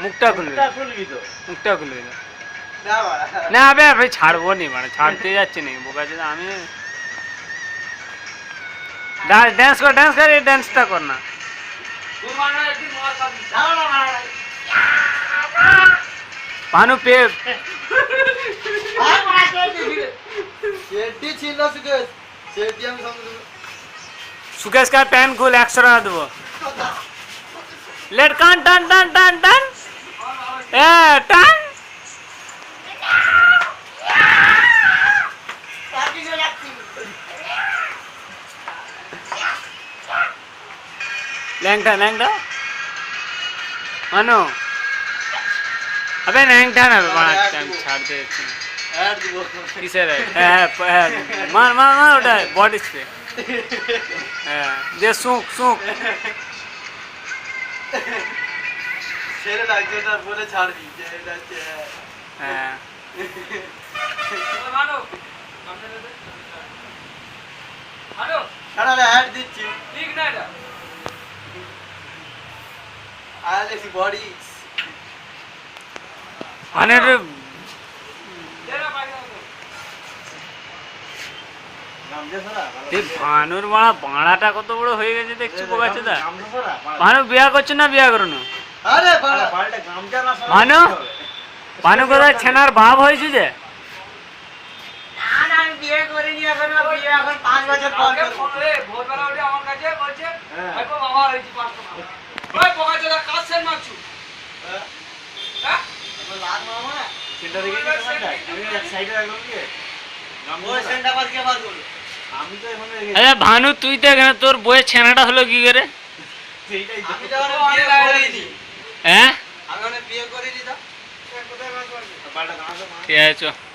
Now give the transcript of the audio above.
মুখটা খুলবি না না আবে ভাই ছাড়বো নি মানে ছাড়তে যাচ্ছি না বোকা আছে আমি ডান্স কর এই ডান্সটা কর না भानु पे सुकेश का पैन खोल 100 টাকা দেবো लेट कान टन टन टन टन ए टन लैंगटा मानो अबे नैंगटा ना बड़ा टाइम छाड़ दे ऐड दो किसे रे मार उठा बॉडी पे दे सूख शेर लग जाता बोले छाड़ दी हां मानो हेलो खड़ा रे ऐड दिच्छी ठीक ना এটা आलेक्स बॉडी মানে ভানুর বাড়াটা কত বড় হয়ে গেছে দেখছো বোকাচ্ছে দা ভানু বিয়া করছো না বিয়া করো না ভানু কোথায় ছেনার ভাব হয়েছে যে ভানু তুই দেখ না তোর বইয়ের ছেনাটা হলো কি করে হ্যাঁ ঠিক আছে